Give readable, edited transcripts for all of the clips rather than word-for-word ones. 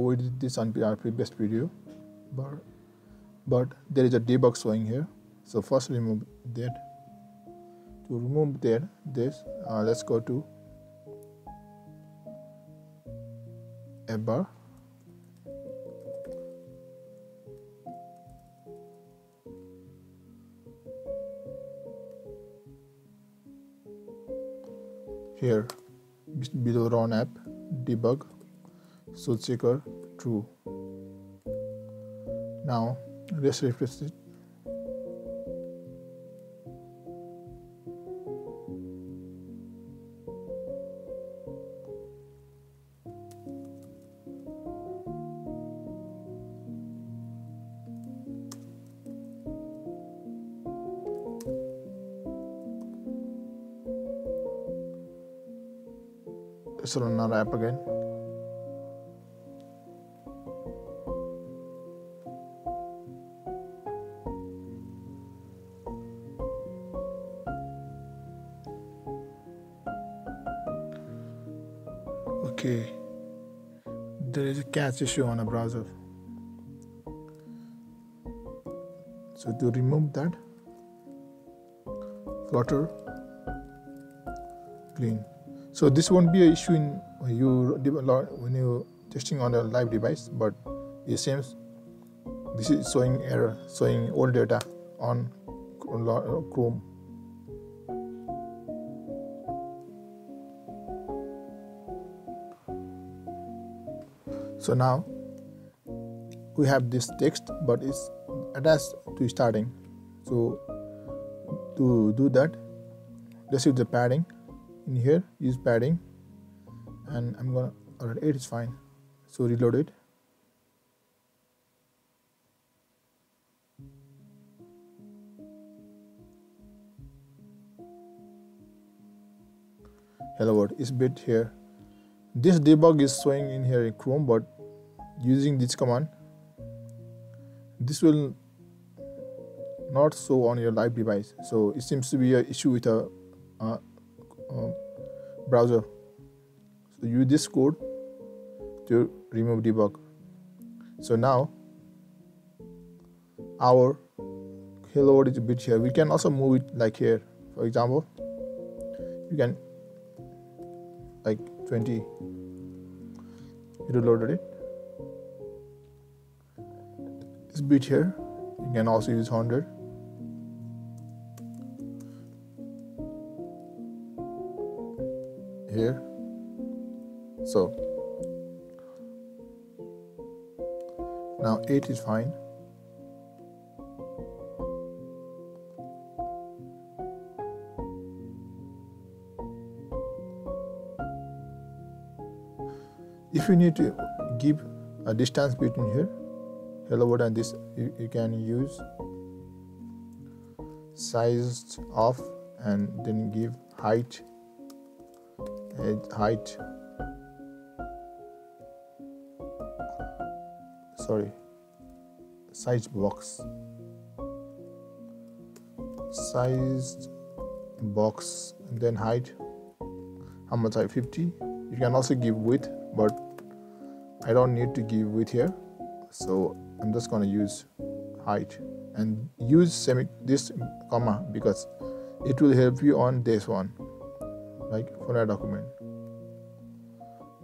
We did this on our previous video, but there is a debug showing here. So first remove that. To remove this, let's go to app bar. Here below run app debug should checker true. Now let's refresh it. Let's run our app again. Okay, there is a cache issue on a browser. So to remove that, Flutter clean. So this won't be an issue when you're testing on a live device, but it seems this is showing error, showing old data on Chrome. So now we have this text, but it's attached to starting. So to do that, let's use the padding. In here, use padding, and I'm gonna, alright, 8 is fine. So reload it. Hello world is bit here. This debug is showing in here in Chrome, but using this command, this will not show on your live device. So it seems to be an issue with a browser. So use this code to remove debug. So now our hello world is a bit here. We can also move it like here. For example, you can like 20. Reloaded it. This bit here, you can also use 100. Here. So now 8 is fine. If you need to give a distance between here, hello world, and this, you can use size off and then give height, size box, and then height, how much? 50. You can also give width, but I don't need to give width here, so I'm just gonna use height and use this comma because it will help you on this one, like for a document.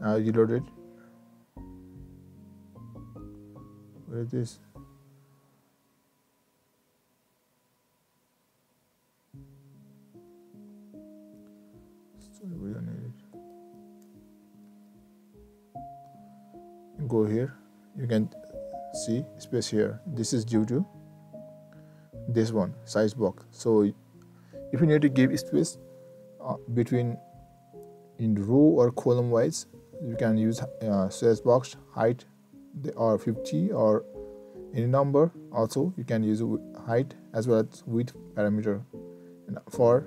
Now reload it. Where is this? Sorry, we don't need it. Go here. You can see space here. This is due to this one, size box. So if you need to give space between in row or column wise, you can use size box, height, or 50 or any number. Also you can use height as well as width parameter. And for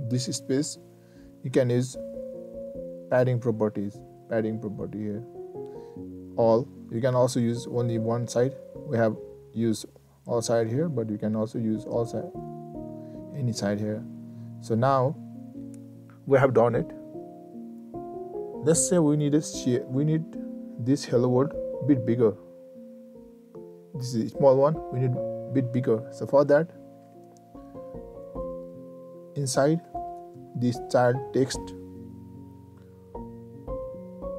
this space you can use padding property here. All, you can also use only one side. We have used all side here, but you can also use all side, any side here. So now we have done it. Let's say we need this hello world bit bigger. This is a small one, we need bit bigger. So for that, inside this child text,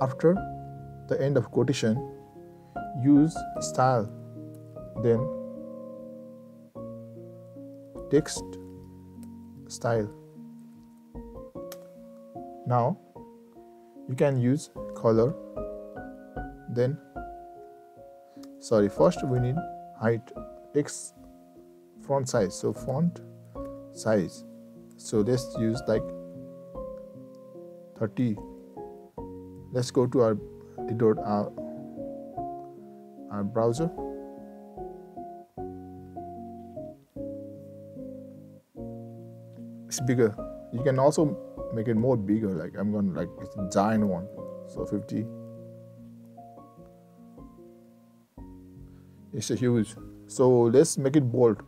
after the end of quotation, use style, then text style. Now you can use color, then first we need height, text font size. So font size, so let's use like 30. Let's go to our browser. It's bigger. You can also make it more bigger, like I'm going to, like, it's a giant one, so 50. It's a huge. So let's make it bold.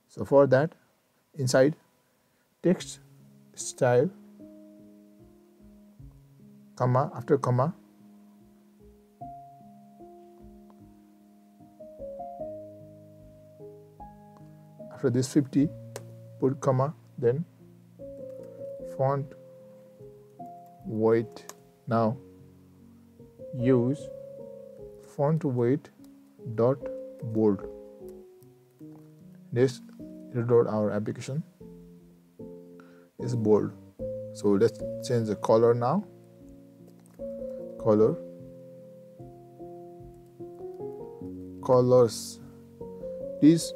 So for that, inside text style, comma, after comma, after this 50, put comma, then font weight. Now use font weight dot bold. Let's reload our application. It's bold. So let's change the color now. Colors. Please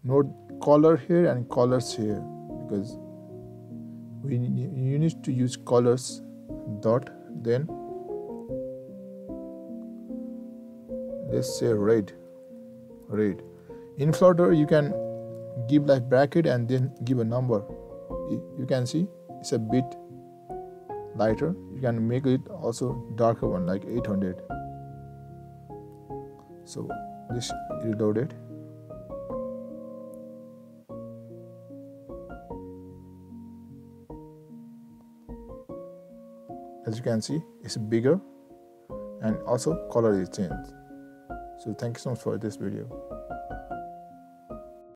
note color here and colors here, because you need to use colors dot, then let's say red. In Flutter you can give like bracket and then give a number. You can see it's a bit lighter. You can make it also darker one, like 800. So this reloaded. As you can see, it's bigger and also color is changed. So thank you so much for this video.